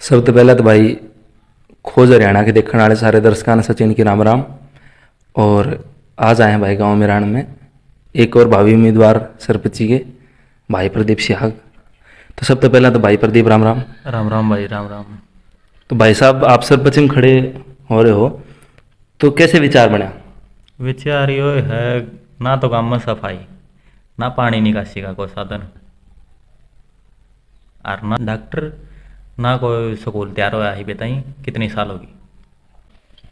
सबसे पहले तो भाई खोज हरियाणा के देखने वाले सारे दर्शकों ने सचिन की राम राम। और आज आए हैं भाई गांव मेराण में एक और भावी उम्मीदवार सरपंची के भाई प्रदीप सिहाग। तो सबसे पहले तो भाई प्रदीप राम राम। राम राम भाई राम राम। तो भाई साहब आप सरपंच में खड़े हो रहे हो तो कैसे विचार बना? विचार यो है ना तो गांव में सफाई, ना पानी निकासी का कोई साधन, और ना डॉक्टर, ना कोई स्कूल तैयार हुआ ही बताई कितनी साल होगी।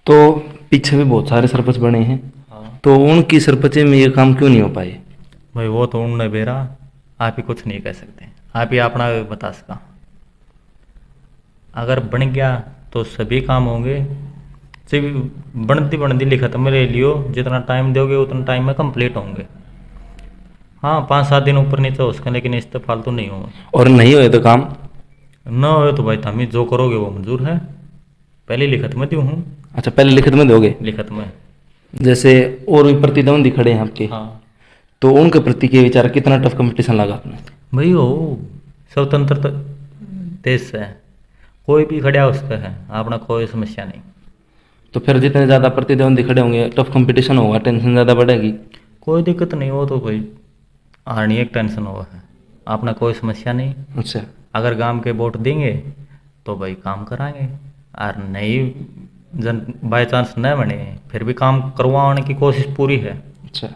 तो पीछे भी बहुत सारे सरपंच बने हैं, हाँ तो उनकी सरपंच में ये काम क्यों नहीं हो पाए? भाई वो तो उनने बेरा, आप ही कुछ नहीं कह सकते, आप ही अपना बता सका। अगर बन गया तो सभी काम होंगे, सिर्फ बनती बनती लिखत में ले लियो, जितना टाइम दोगे उतना टाइम में कंप्लीट होंगे। हाँ 5-7 दिन ऊपर नीचे हो सके, लेकिन इस तो फालतू नहीं होगा। और नहीं हुए तो काम न हो तो भाई तुम जो करोगे वो मंजूर है, पहले लिखत में दूँ हूँ। अच्छा पहले लिखित में दोगे? लिखत में जैसे और भी प्रतिद्वंदी खड़े हैं आपके, हाँ तो उनके प्रति के विचार कितना टफ कंपटीशन लगा आपने? भाई हो स्वतंत्र देश है, कोई भी खड़ा उसका है, अपना कोई समस्या नहीं। तो फिर जितने ज़्यादा प्रतिद्वंदी खड़े होंगे टफ कंपटीशन होगा, टेंशन ज़्यादा बढ़ेगी। कोई दिक्कत नहीं हो तो भाई हारनी एक टेंशन हुआ है, अपना कोई समस्या नहीं। अच्छा अगर गांव के वोट देंगे तो भाई काम कराएंगे, और नहीं जन बाई चांस न बने फिर भी काम करवाने की कोशिश पूरी है। अच्छा,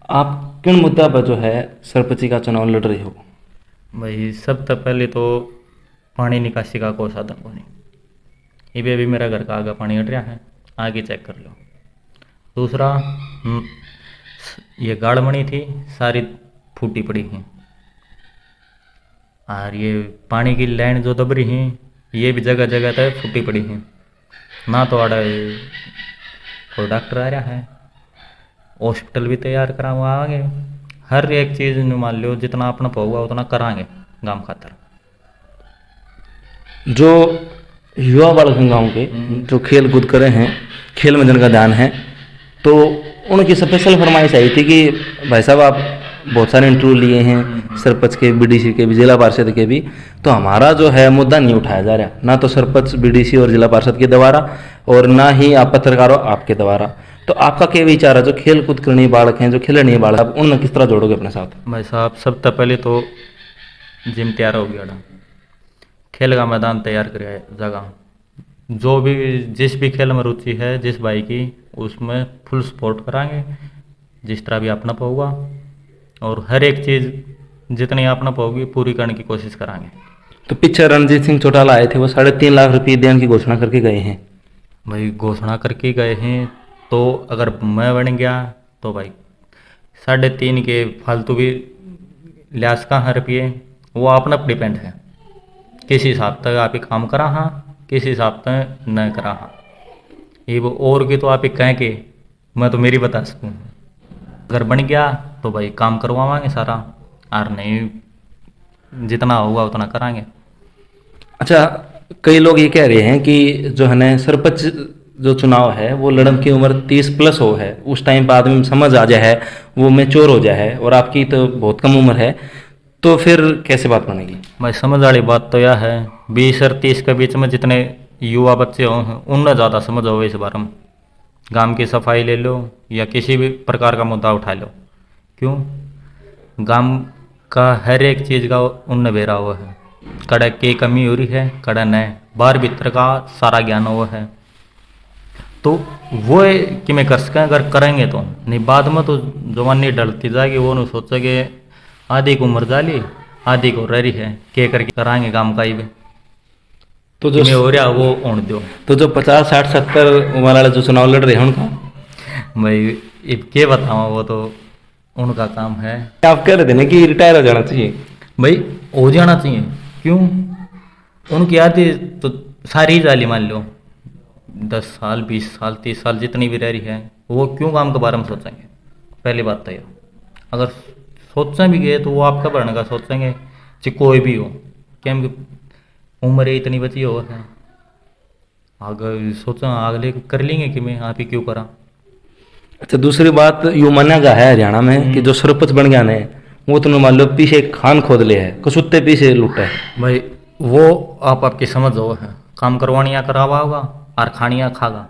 आप किन मुद्दा पर जो है सरपंची का चुनाव लड़ रहे हो? भाई सबसे पहले तो पानी निकासी का कोई साधन को नहीं, ये भी मेरा घर का आगे पानी हट रहा है, आगे चेक कर लो। दूसरा ये गाड़ बनी थी सारी फूटी पड़ी हैं, और ये पानी की लाइन जो दब रही हैं ये भी जगह जगह तक फूटी पड़ी हैं। ना तो आड़ा कोई डॉक्टर आ रहा है, हॉस्पिटल भी तैयार करा हुआ आगे, हर एक चीज़ में मान लो जितना अपना होगा उतना करांगे गांव खातर। जो युवा बालक हैं गाँव के, जो खेल कूद करे हैं, खेल में जिनका ध्यान है, तो उनकी स्पेशल फरमाइश आई थी कि भाई साहब आप बहुत सारे इंटरव्यू लिए हैं सरपंच के, बीडीसी के भी, जिला पार्षद के भी, तो हमारा जो है मुद्दा नहीं उठाया जा रहा, ना तो सरपंच, बीडीसी और जिला पार्षद के द्वारा, और ना ही आप पत्रकारों आपके द्वारा। तो आपका क्या विचार है, जो खेल कूद करने बालक हैं, जो खेल नहीं बालक, आप उनमें किस तरह जोड़ोगे अपने साथ? भाई साहब सबसे पहले तो जिम तैयार हो गया, खेल का मैदान तैयार कर जगह, जो भी जिस भी खेल में रुचि है जिस भाई की, उसमें फुल सपोर्ट कराएंगे जिस तरह भी अपना होगा, और हर एक चीज़ जितनी अपना होगी पूरी करने की कोशिश कराएंगे। तो पीछे रणजीत सिंह चौटाला आए थे, वो 3.5 लाख रुपये देने की घोषणा करके गए हैं। भाई घोषणा करके गए हैं, तो अगर मैं बन गया तो भाई 3.5 के फालतू भी लिहाज का हर रुपये वो अपना डिपेंड है, किस हिसाब तक आप ही काम करा हाँ, किस हिसाब तक न करा हाँ, ये वो और की तो आप ही कहें कि मैं तो मेरी बता सकूँ। अगर बन गया तो भाई काम करवाएंगे सारा, और नहीं जितना होगा उतना कराएंगे। अच्छा, कई लोग ये कह रहे हैं कि जो है ना सरपंच जो चुनाव है वो लड़न की उम्र 30+ हो है, उस टाइम पर आदमी में समझ आ जाए है, वो मैच्योर हो जाए है, और आपकी तो बहुत कम उम्र है, तो फिर कैसे बात बनेगी? भाई समझ वाली बात तो यह है 20 और 30 के बीच में जितने युवा बच्चे हों उनमें ज़्यादा समझ हो इस बारे में। गांव की सफाई ले लो या किसी भी प्रकार का मुद्दा उठा लो, क्यों गांव का हर एक चीज़ का उनने बेरा हुआ है, कड़ा की कमी हो रही है, कड़ा न बाहर भीतर का सारा ज्ञान हुआ है, तो वो कि मैं कर सकें अगर करेंगे तो नहीं, बाद में तो जवानी डलती जाएगी, वो नहीं सोचे कि आधी को उम्र डाली आधी को रही है, के करके कराएंगे काम का ही भी, तो जो हो रहा वो होने दो। तो जो 50, 60, 70 उम्र वाले जो चुनाव लड़ रहे हैं उनका भाई अब क्या बताऊँ, वो तो उनका काम है। आप कह रहे थे ना कि रिटायर हो जाना चाहिए? भाई हो जाना चाहिए, क्यों उनकी आदि तो सारी ही जाली मान लो 10 साल 20 साल 30 साल जितनी भी रह रही है, वो क्यों काम के बारे में सोचेंगे? पहली बात तो ये, अगर सोचें भी गए तो वो आपका बढ़ने का सोचेंगे, चाहे कोई भी हो, क्या उम्र इतनी बची हो है, आगे सोचा अगले कर लेंगे कि मैं आप ही क्यों करा। अच्छा, दूसरी बात यू माना का है हरियाणा में कि जो सरपंच बन गया ने वो तो मान लो पीछे खान खोद ले है, कसुत्ते पीछे लुटा है। भाई वो आपकी समझ हो है, काम करवानिया करावा होगा और खानिया खागा,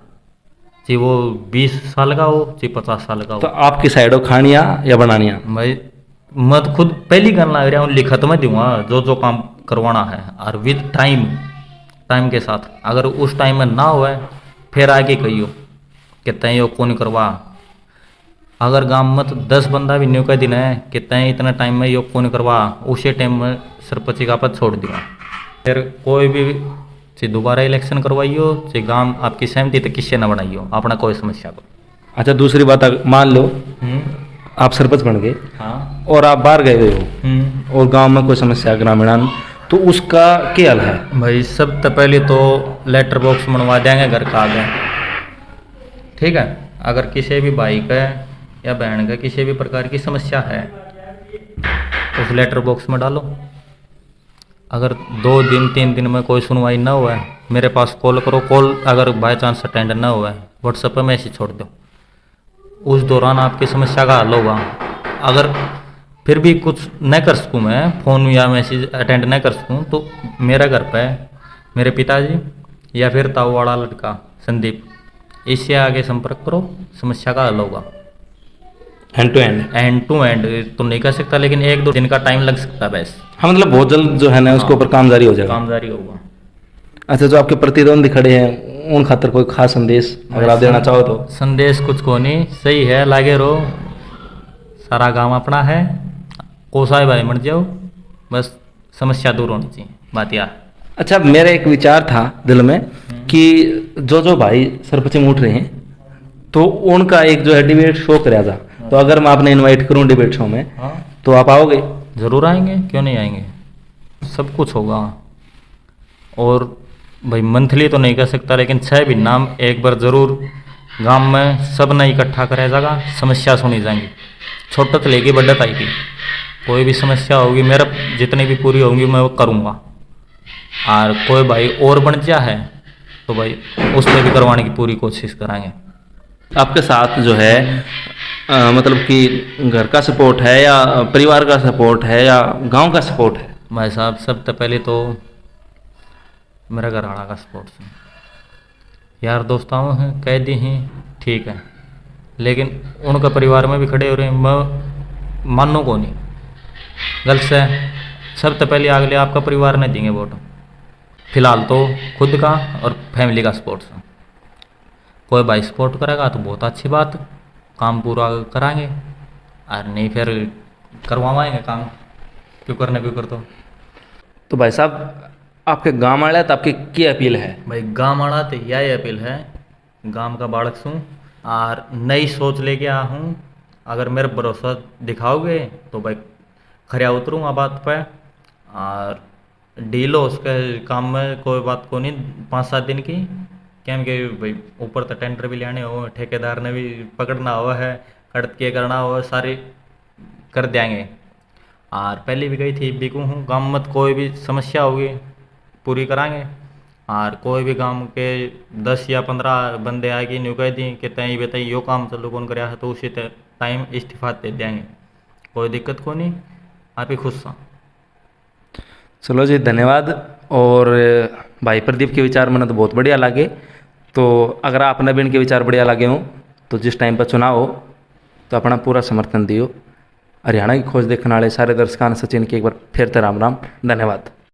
चाहे वो 20 साल का हो चाहे 50 साल का तो हो। आपकी साइड हो खानिया या बनानिया? भाई मैं तो खुद पहली गन लग रहा हूँ, लिखत में दूंगा जो जो काम करवाना है, और विद टाइम, टाइम के साथ। अगर उस टाइम में ना हुआ फिर आगे कहियो कि तय यो कौन करवा। अगर गांव में तो 10 बंदा भी न्यू का दिन है कि तय इतना टाइम में यो कौन करवा, उसी टाइम में सरपंच का पद छोड़ दिया। फिर कोई भी चाहे दोबारा इलेक्शन करवाइयो, चाहे गांव आपकी सहमति तो किससे ना बनाइयो, अपना कोई समस्या को। अच्छा, दूसरी बात, मान लो आप सरपंच बन गए हाँ। और आप बाहर गए हुए हो और गांव में कोई समस्या ग्रामीण, तो उसका क्या हल है? भाई सबसे पहले तो लेटर बॉक्स बनवा देंगे घर का आगे, ठीक है। अगर किसी भी भाई का या बहन का किसी भी प्रकार की समस्या है उस लेटर बॉक्स में डालो। अगर 2 दिन 3 दिन में कोई सुनवाई ना हुआ है, मेरे पास कॉल करो। कॉल अगर बाय चांस अटेंड ना हुआ है, व्हाट्सएप पर मैसेज छोड़ दो, उस दौरान आपकी समस्या का हल होगा। अगर फिर भी कुछ न कर सकूँ, मैं फ़ोन या मैसेज अटेंड न कर सकूँ, तो मेरा घर पे मेरे पिताजी या फिर ताऊ वाला लड़का संदीप, इससे आगे संपर्क करो, समस्या का हल होगा। हैंड टू एंड तो नहीं कर सकता, लेकिन 1-2 दिन का टाइम लग सकता है बस। हाँ, मतलब बहुत जल्द जो है ना उसके ऊपर काम जारी हो जाएगा। काम जारी होगा। अच्छा, जो आपके प्रतिद्वंदी खड़े हैं उन खातर कोई खास संदेश अगर आप देना चाहो तो? संदेश कुछ को नहीं, सही है, लागे रहो, सारा गांव अपना है, कोसाई भाई मर जाओ, बस समस्या दूर होनी चाहिए, बात यार। अच्छा, मेरा एक विचार था दिल में कि जो भाई सरपंच में उठ रहे हैं तो उनका एक जो है डिबेट शो कराया था, तो अगर मैं आपने इनवाइट करूं डिबेट शो में, हाँ तो आप आओगे? जरूर आएंगे, क्यों नहीं आएंगे, सब कुछ होगा। और भाई मंथली तो नहीं कर सकता, लेकिन 6 भी नाम एक बार जरूर गांव में सब ने इकट्ठा कराया जाएगा, समस्या सुनी जाएंगी, छोटा से लेके बड़ा तक की। कोई भी समस्या होगी मेरा जितनी भी पूरी होंगी मैं वो करूँगा। और कोई भाई और बन जा है तो भाई उस पर भी करवाने की पूरी कोशिश कराएंगे। आपके साथ जो है मतलब कि घर का सपोर्ट है या परिवार का सपोर्ट है या गांव का सपोर्ट है? भाई साहब सबसे पहले तो मेरा घर वाला का सपोर्ट है, यार दोस्तों हैं, कैदी हैं, ठीक है, लेकिन उनका परिवार में भी खड़े हो रहे हैं, मैं मानो को नहीं, गलत से। सबसे पहले अगले आपका परिवार नहीं देंगे वोट, फिलहाल तो खुद का और फैमिली का सपोर्ट है। कोई भाई सपोर्ट करेगा तो बहुत अच्छी बात, काम पूरा कराएंगे, और नहीं फिर करवाएंगे काम, क्यों करने क्यों कर तो भाई साहब आपके गांव वाले तो आपकी क्या अपील है? भाई गाँव वाला तो यही अपील है, गांव का बालक हूँ और नई सोच लेके आया हूँ। अगर मेरा भरोसा दिखाओगे तो भाई खरिया उतरूँगा बात पे, और डील हो उसके काम में, कोई बात को नहीं, 5-7 दिन की, क्या कि भाई ऊपर तो टेंडर भी लेने हो, ठेकेदार ने भी पकड़ना हुआ है, कड़त के करना हुआ, सारे कर देंगे। और पहले भी गई थी, बिकू हूँ, गाँव में कोई भी समस्या होगी पूरी कराएंगे। और कोई भी गांव के 10 या 15 बंदे आएगी न्यू कह दी कि तय बताइए यो काम चलो कौन कराया है, तो उसी टाइम इस्तीफा दे देंगे, कोई दिक्कत को नहीं, आप ही खुश सा। चलो जी, धन्यवाद। और भाई प्रदीप के विचार मैंने तो बहुत बढ़िया लगे, तो अगर आपने भी इनके विचार बढ़िया लगे हों तो जिस टाइम पर चुनाव हो तो अपना पूरा समर्थन दियो। हरियाणा की खोज देखने वाले सारे दर्शकों सचिन की एक बार फिर से राम राम, धन्यवाद।